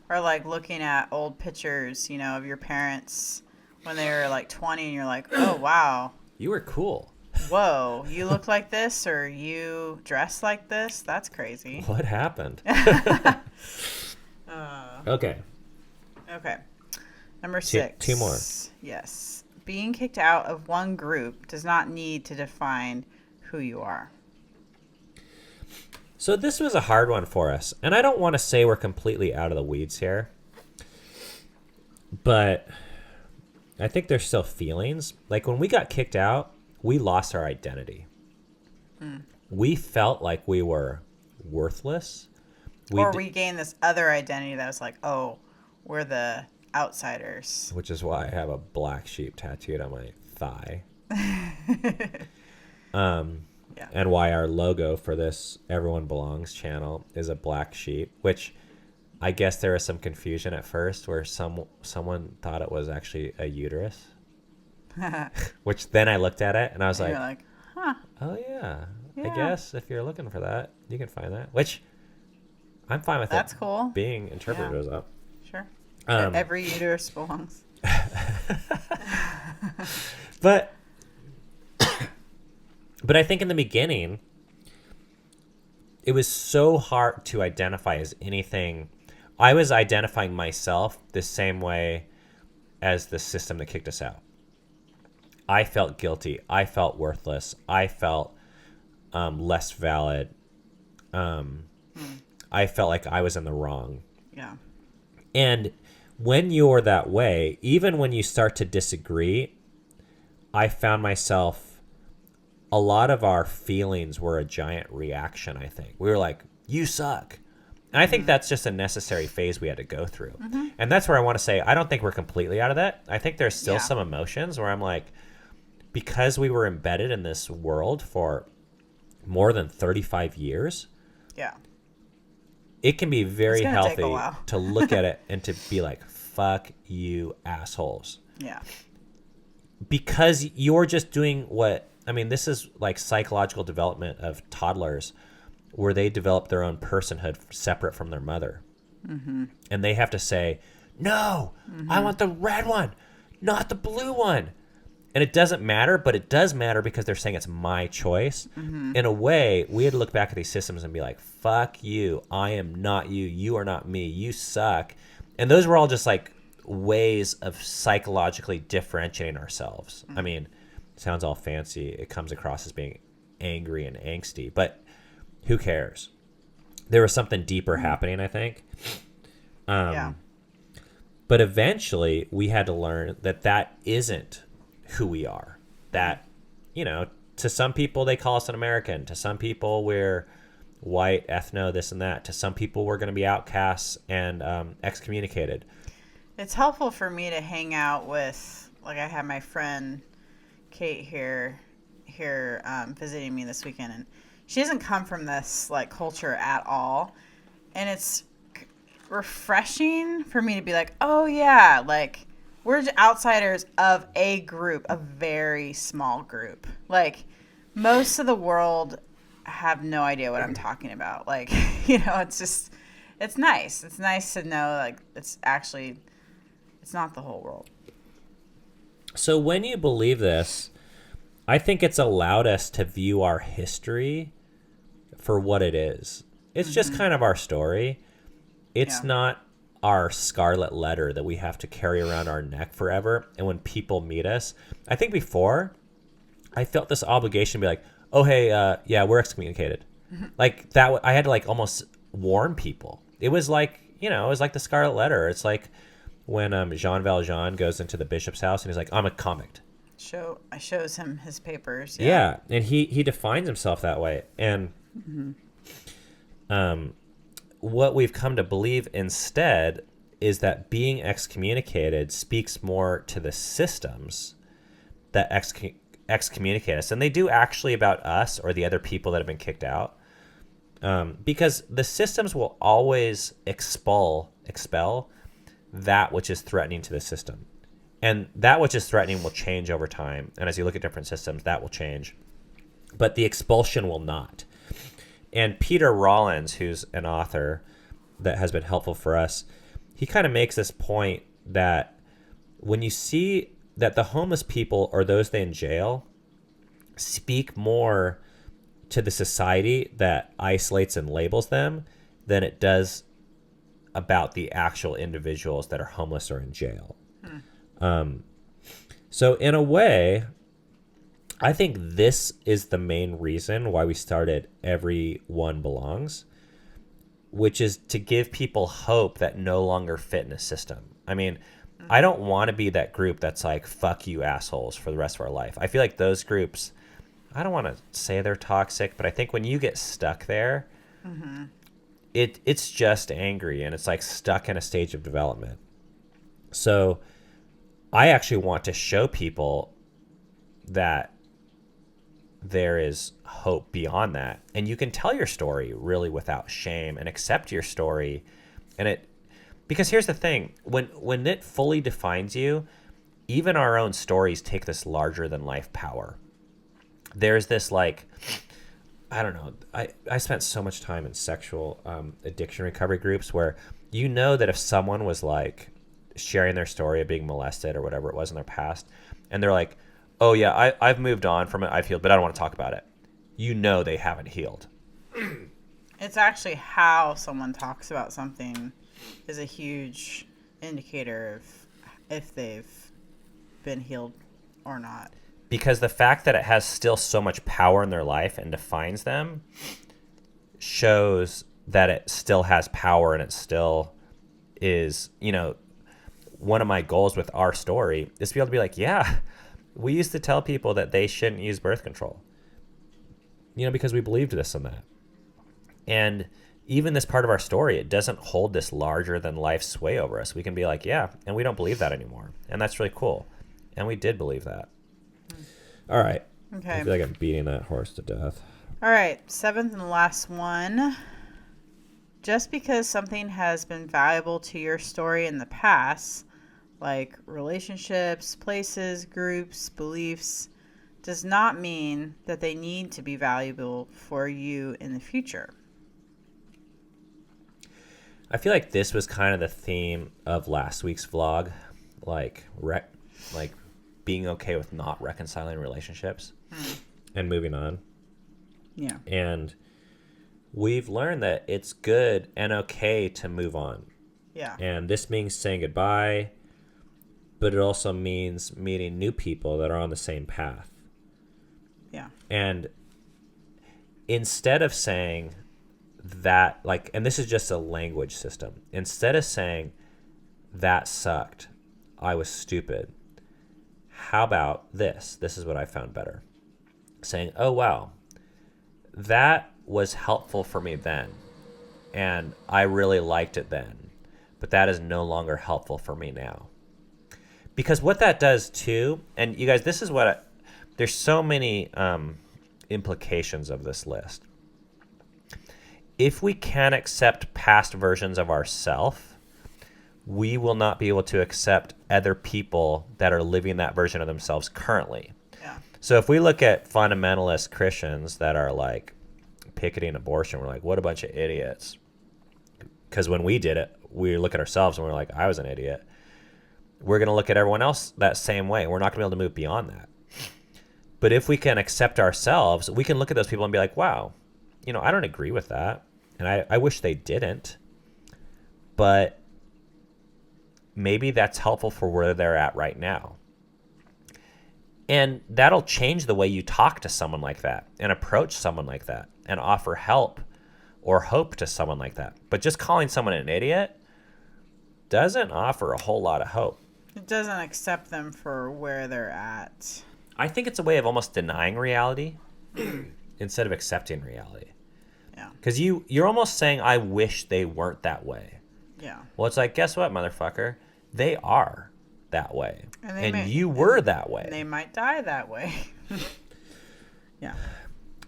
are like looking at old pictures, you know, of your parents when they were like 20, and you're like, oh, wow. You were cool. Whoa, you look like this, or you dress like this? That's crazy. What happened? Okay. Okay. Number 6. Two more. Yes. Being kicked out of one group does not need to define who you are. So this was a hard one for us. And I don't want to say we're completely out of the weeds here, but I think there's still feelings. Like when we got kicked out, we lost our identity. We felt like we were worthless. We gained this other identity that was like, oh, we're the outsiders. Which is why I have a black sheep tattooed on my thigh. And why our logo for this Everyone Belongs channel is a black sheep, which I guess there was some confusion at first where someone thought it was actually a uterus. Which then I looked at it and I was like, huh. Oh yeah. I guess if you're looking for that, you can find that. Which I'm fine with. That's cool. Being interpreted as that. Sure. Every uterus belongs. But I think in the beginning, it was so hard to identify as anything. I was identifying myself the same way as the system that kicked us out. I felt guilty. I felt worthless. I felt less valid. I felt like I was in the wrong. Yeah. And when you're that way, even when you start to disagree, I found myself, a lot of our feelings were a giant reaction, I think. We were like, you suck. And I think that's just a necessary phase we had to go through. And that's where I want to say, I don't think we're completely out of that. I think there's still some emotions where I'm like, because we were embedded in this world for more than 35 years, it can be very healthy to look at it and to be like, fuck you assholes. Yeah. Because you're just doing what, I mean, this is like psychological development of toddlers where they develop their own personhood separate from their mother. And they have to say, no, I want the red one, not the blue one. And it doesn't matter, but it does matter because they're saying it's my choice. In a way, we had to look back at these systems and be like, fuck you. I am not you. You are not me. You suck. And those were all just like ways of psychologically differentiating ourselves. I mean, it sounds all fancy. It comes across as being angry and angsty, but who cares? There was something deeper happening, I think. But eventually we had to learn that that isn't who we are. That, you know, to some people they call us an American. To some people we're white, ethno, this and that. To some people we're going to be outcasts and excommunicated. It's helpful for me to hang out with, like, I had my friend Kate here visiting me this weekend, and she doesn't come from this like culture at all, and it's refreshing for me to be like, oh yeah, like we're outsiders of a group, a very small group. Like most of the world have no idea what I'm talking about. Like, it's just it's nice. It's nice to know like it's not the whole world. So when you believe this, I think it's allowed us to view our history for what it is. It's just kind of our story. It's Yeah. not our scarlet letter that we have to carry around our neck forever. And when people meet us, I think before I felt this obligation to be like, oh, hey, yeah, we're excommunicated. Like that, I had to like almost warn people. It was like, it was like the scarlet letter. It's like when Jean Valjean goes into the bishop's house and he's like, I'm a convict. I shows him his papers. Yeah. Yeah, and he defines himself that way. And what we've come to believe instead is that being excommunicated speaks more to the systems that excommunicate us. And they do actually about us or the other people that have been kicked out. Because the systems will always expel that which is threatening to the system. And that which is threatening will change over time. And as you look at different systems, that will change. But the expulsion will not. And Peter Rollins, who's an author that has been helpful for us, he kind of makes this point that when you see that the homeless people or those they in jail speak more to the society that isolates and labels them than it does about the actual individuals that are homeless or in jail. So in a way, I think this is the main reason why we started Everyone Belongs, which is to give people hope that no longer fit in a system. I mean, I don't want to be that group that's like, fuck you assholes for the rest of our life. I feel like those groups, I don't want to say they're toxic, but I think when you get stuck there, it's just angry and it's like stuck in a stage of development. So I actually want to show people that there is hope beyond that. And you can tell your story really without shame and accept your story. And because here's the thing, when it fully defines you, even our own stories take this larger than life power. There's this like, I don't know, I spent so much time in sexual addiction recovery groups where that if someone was like sharing their story of being molested or whatever it was in their past, and they're like, oh yeah, I've moved on from it, I've healed, but I don't want to talk about it. They haven't healed. It's actually how someone talks about something is a huge indicator of if they've been healed or not. Because the fact that it has still so much power in their life and defines them shows that it still has power and it still is, one of my goals with our story is to be able to be like, yeah, we used to tell people that they shouldn't use birth control, because we believed this and that. And even this part of our story, it doesn't hold this larger than life sway over us. We can be like, yeah, and we don't believe that anymore. And that's really cool. And we did believe that. All right. Okay. I feel like I'm beating that horse to death. All right. Seventh and last one. Just because something has been valuable to your story in the past, like relationships, places, groups, beliefs, does not mean that they need to be valuable for you in the future. I feel like this was kind of the theme of last week's vlog, like being okay with not reconciling relationships and moving on. Yeah. And we've learned that it's good and okay to move on. Yeah. And this means saying goodbye, but it also means meeting new people that are on the same path. Yeah. And instead of saying that, like, and this is just a language system, instead of saying that sucked, I was stupid, how about this? This is what I found better. Saying, oh, wow, that was helpful for me then, and I really liked it then, but that is no longer helpful for me now. Because what that does too, and you guys, this is what there's so many implications of this list. If we can't accept past versions of ourselves, we will not be able to accept other people that are living that version of themselves currently. Yeah. So if we look at fundamentalist Christians that are like picketing abortion, we're like, what a bunch of idiots. Because when we did it, we look at ourselves and we're like, I was an idiot. We're going to look at everyone else that same way. We're not going to be able to move beyond that. But if we can accept ourselves, we can look at those people and be like, wow, I don't agree with that. And I wish they didn't. But maybe that's helpful for where they're at right now. And that'll change the way you talk to someone like that and approach someone like that and offer help or hope to someone like that. But just calling someone an idiot doesn't offer a whole lot of hope. It doesn't accept them for where they're at. I think it's a way of almost denying reality instead of accepting reality. Yeah. Because you're almost saying, I wish they weren't that way. Yeah. Well, it's like, guess what, motherfucker? They are that way. And you were that way. They might die that way. Yeah.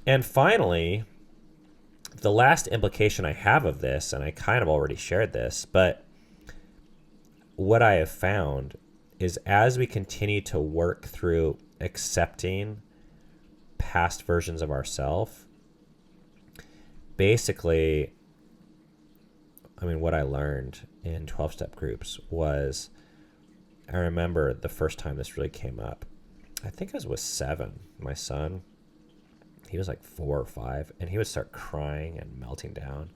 And finally, the last implication I have of this, and I kind of already shared this, but what I have found is as we continue to work through accepting past versions of ourselves, basically, what I learned in 12-step groups was, I remember the first time this really came up, I think it was 7, my son. He was like 4 or 5, and he would start crying and melting down,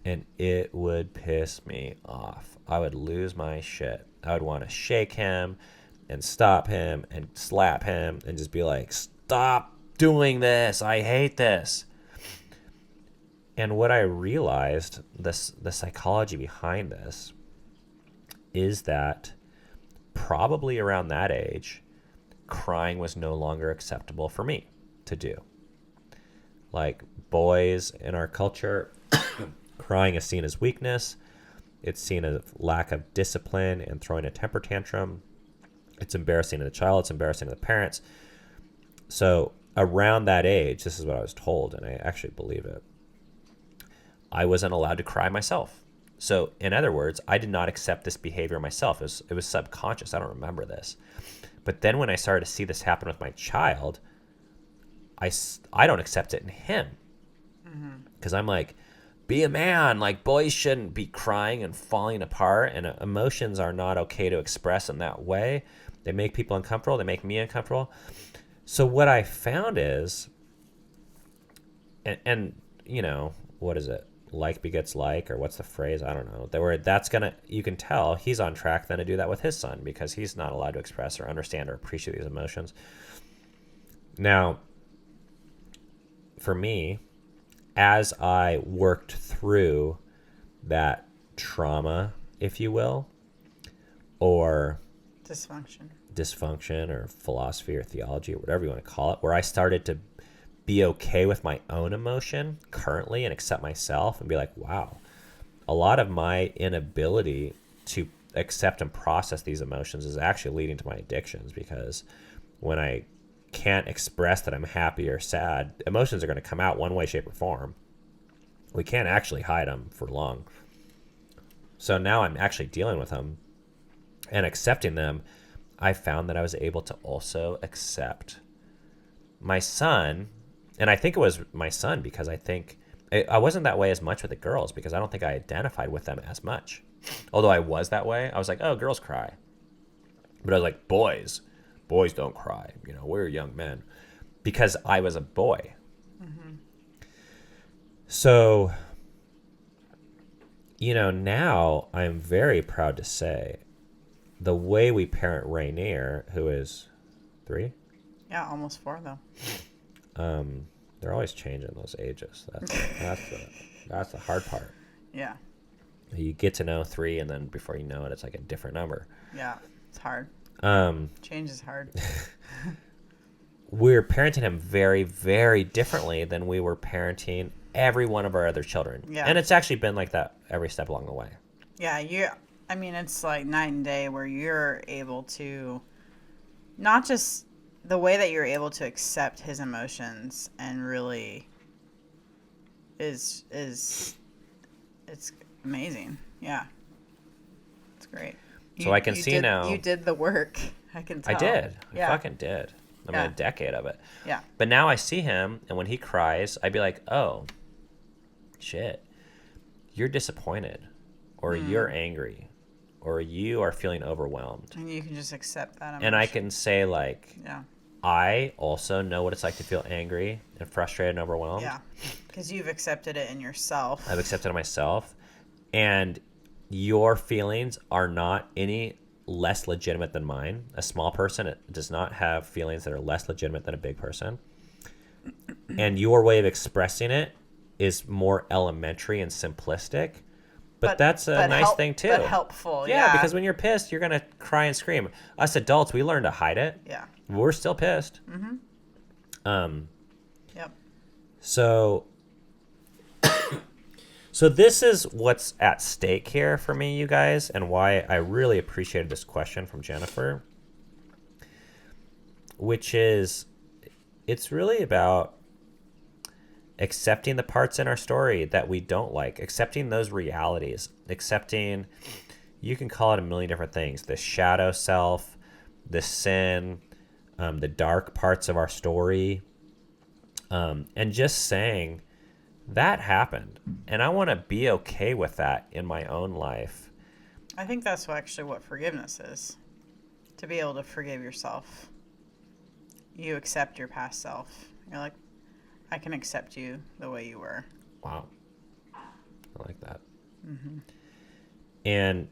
and it would piss me off. I would lose my shit. I would want to shake him and stop him and slap him and just be like, stop doing this. I hate this. And what I realized, the psychology behind this, is that probably around that age, crying was no longer acceptable for me to do. Like, boys in our culture, crying is seen as weakness. It's seen as lack of discipline and throwing a temper tantrum. It's embarrassing to the child. It's embarrassing to the parents. So around that age, this is what I was told, and I actually believe it, I wasn't allowed to cry myself. So in other words, I did not accept this behavior myself. It was subconscious. I don't remember this. But then when I started to see this happen with my child, I don't accept it in him. Because I'm like, be a man. Like, boys shouldn't be crying and falling apart, and emotions are not okay to express in that way. They make people uncomfortable. They make me uncomfortable. So what I found is, and what is it? Like begets like, or what's the phrase? I don't know. You can tell he's on track then to do that with his son, because he's not allowed to express or understand or appreciate these emotions. Now, for me, as I worked through that trauma, if you will, or dysfunction or philosophy or theology or whatever you want to call it, where I started to be okay with my own emotion currently and accept myself and be like, wow, a lot of my inability to accept and process these emotions is actually leading to my addictions, because when I can't express that I'm happy or sad, emotions are going to come out one way, shape, or form. We can't actually hide them for long. So now I'm actually dealing with them and accepting them. I found that I was able to also accept my son. And I think it was my son because I wasn't that way as much with the girls, because I don't think I identified with them as much. Although I was that way. I was like, oh, girls cry. But I was like, boys don't cry. We're young men. Because I was a boy. Mm-hmm. So, now I'm very proud to say the way we parent Rainier, who is 3? Yeah, almost 4 though. They're always changing those ages. That's the hard part. Yeah. You get to know 3, and then before you know it, it's like a different number. Yeah, it's hard. Change is hard. We're parenting him very, very differently than we were parenting every one of our other children. Yeah. And it's actually been like that every step along the way. Yeah, I mean, it's like night and day where you're able to not just the way that you're able to accept his emotions and really is it's amazing. Yeah, it's great. So I can see You now. did the work. I can I tell. did. I Yeah, fucking did. I mean, a yeah, decade of it. yeah. But now I see him, and when he cries, I'd be like, oh, shit, you're disappointed, or you're Mm. angry, or you are feeling overwhelmed. And you can just accept that And I emotion. can say, like, Yeah, I also know what it's like to feel angry and frustrated and overwhelmed. yeah, because you've accepted it in yourself. I've accepted it myself. And your feelings are not any less legitimate than mine. A small person does not have feelings that are less legitimate than a big person. And your way of expressing it is more elementary and simplistic. But that's a nice thing but too. helpful. Yeah, Yeah, because when you're pissed, you're gonna cry and scream. Us adults, we learn to hide it. yeah. We're still pissed. Mm-hmm. Um, Yep. so so this is what's at stake here for me, you guys, and why I really appreciated this question from Jennifer, which is it's really about accepting the parts in our story that we don't like, accepting those realities, accepting, you can call it a million different things, the shadow self, the sin, the dark parts of our story, and just saying that happened. And I want to be okay with that in my own life. I think that's actually what forgiveness is. To be able to forgive yourself. You accept your past self. You're like, I can accept you the way you were. Wow. I like that. Mm-hmm. And,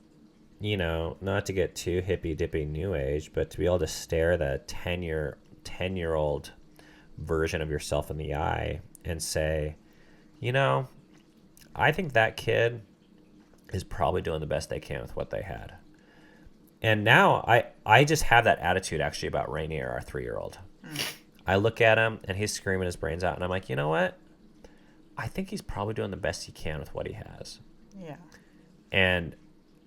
you know, not to get too hippy dippy new age, but to be able to stare the 10-year-old version of yourself in the eye and say, you know, I think that kid is probably doing the best they can with what they had. And now I just have that attitude actually about Rainier, our 3-year-old. I look at him and he's screaming his brains out, and I'm like, you know what? I think he's probably doing the best he can with what he has. Yeah. And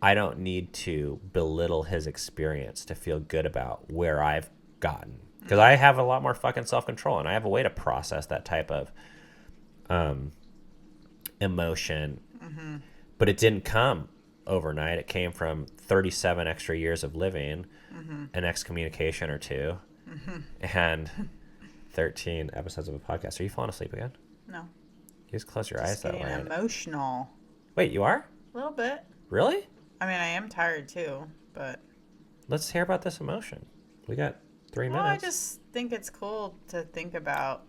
I don't need to belittle his experience to feel good about where I've gotten. Because I have a lot more fucking self-control, and I have a way to process that type of emotion. Mm-hmm. But it didn't come overnight. It came from 37 extra years of living, Mm-hmm. an excommunication or two, Mm-hmm. and 13 episodes of a podcast. Are you falling asleep again? No. You just close your eyes Just that getting way. emotional. Wait, you are? A little bit. Really? I mean, I am tired too, but. Let's hear about this emotion. We got 3 Well, minutes. I just think it's cool to think about.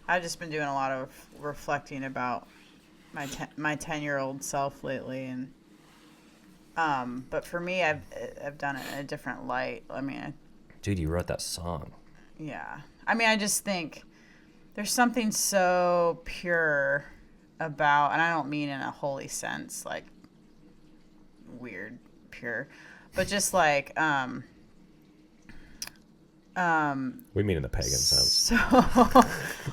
I've just been doing a lot of reflecting about my 10-year-old self lately, and but for me, I've done it in a different light. I mean, Dude, you wrote that song. yeah. I mean, I just think there's something so pure about, and I don't mean in a holy sense, like weird pure, but just like We mean in the pagan sense. so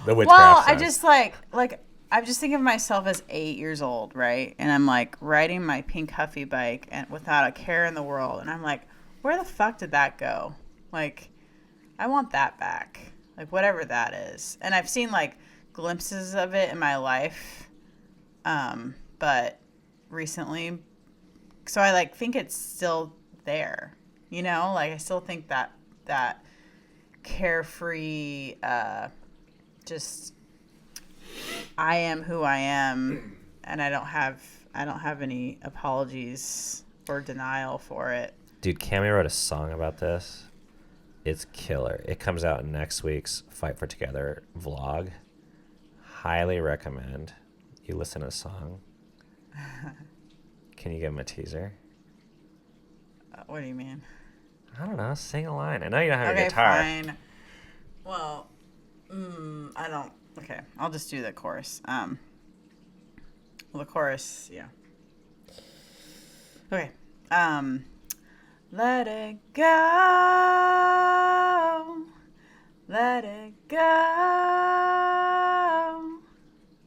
The witchcraft well, I sense. just like I'm just thinking of myself as 8 years old, right? And I'm like riding my pink Huffy bike and without a care in the world, and I'm like, where the fuck did that go? Like, I want that back, like whatever that is. And I've seen like glimpses of it in my life, but recently, so I like think it's still there, you know? Like I still think that carefree, just I am who I am, and I don't have any apologies or denial for it. Dude, Cammy wrote a song about this. It's killer. It comes out in next week's Fight for Together vlog. Highly recommend you listen to the song. Can you give him a teaser? What do you mean? I don't know. Sing a line. I know you don't have a Okay, guitar. fine. Well, I don't. Okay, I'll just do the chorus. Well, the chorus, yeah. Okay. Let it go. Let it go.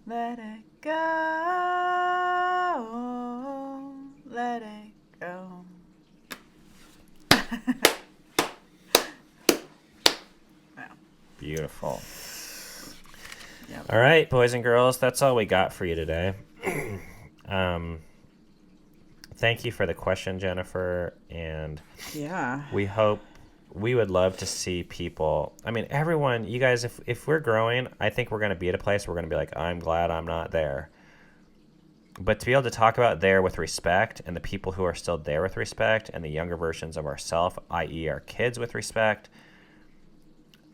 Let it go. Let it Beautiful. Yep. All right, boys and girls, that's all we got for you today. Thank you for the question, Jennifer, and Yeah. we would love to see people. I mean, everyone, you guys, if we're growing, I think we're going to be at a place where we're going to be like, I'm glad I'm not there. But to be able to talk about there with respect, and the people who are still there with respect, and the younger versions of ourselves, i.e. our kids, with respect,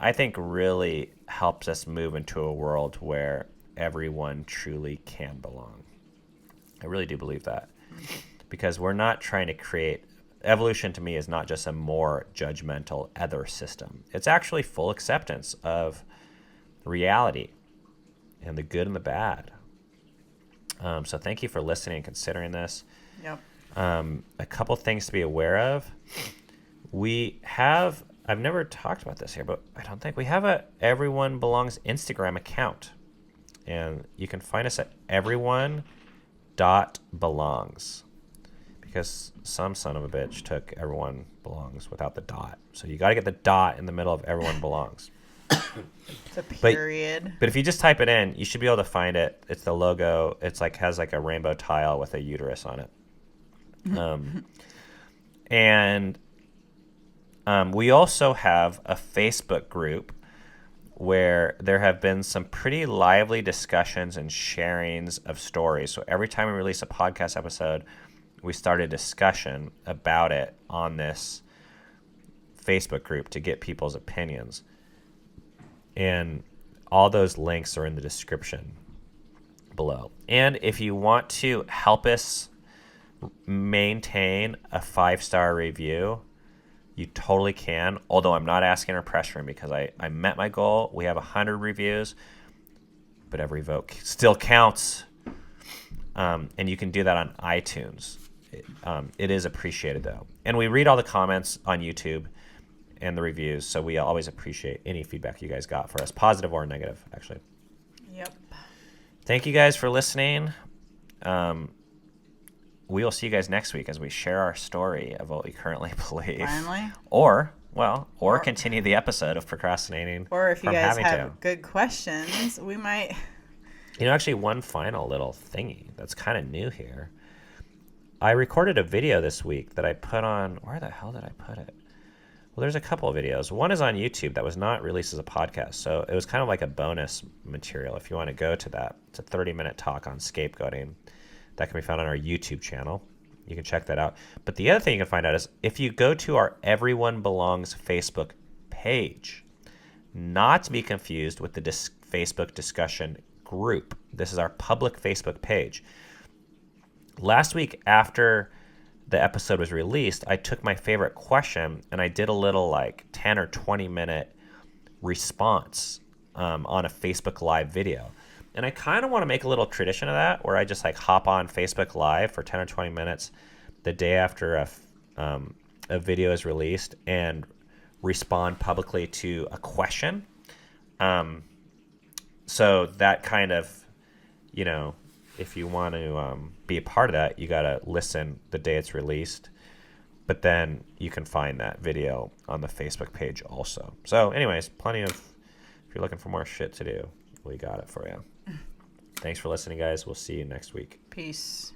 I think really helps us move into a world where everyone truly can belong. I really do believe that. Because we're not trying to create... Evolution to me is not just a more judgmental other system. It's actually full acceptance of reality and the good and the bad. So thank you for listening and considering this. Yep. A couple things to be aware of. We have... I've never talked about this here, but I don't think we have a Everyone Belongs Instagram account. And you can find us at everyone.belongs. Because some son of a bitch took Everyone Belongs without the dot. So you got to get the dot in the middle of Everyone Belongs. It's a period. But if you just type it in, you should be able to find it. It's the logo. It's like has like a rainbow tile with a uterus on it. And we also have a Facebook group where there have been some pretty lively discussions and sharings of stories. So every time we release a podcast episode, we start a discussion about it on this Facebook group to get people's opinions. And all those links are in the description below. And if you want to help us maintain a 5-star review, you totally can. Although I'm not asking or pressuring because I met my goal. We have 100 reviews, but every vote still counts. And you can do that on iTunes. It is appreciated, though. And we read all the comments on YouTube and the reviews, so we always appreciate any feedback you guys got for us, positive or negative, actually. Yep. Thank you guys for listening. We will see you guys next week as we share our story of what we currently believe. Finally. Or continue the episode of procrastinating. Or if you from guys having have to. good questions, we might... Actually, one final little thingy that's kind of new here. I recorded a video this week that I put on... Where the hell did I put it? Well, there's a couple of videos. One is on YouTube that was not released as a podcast, so it was kind of like a bonus material if you want to go to that. It's a 30-minute talk on scapegoating that can be found on our YouTube channel. You can check that out. But the other thing you can find out is if you go to our Everyone Belongs Facebook page, not to be confused with the Facebook discussion group. This is our public Facebook page. Last week after the episode was released, I took my favorite question and I did a little like 10 or 20 minute response on a Facebook Live video. And I kind of want to make a little tradition of that where I just like hop on Facebook Live for 10 or 20 minutes the day after a video is released and respond publicly to a question. So that kind of, if you want to be a part of that, you got to listen the day it's released. But then you can find that video on the Facebook page also. So anyways, plenty of, if you're looking for more shit to do, we got it for you. Thanks for listening, guys. We'll see you next week. Peace.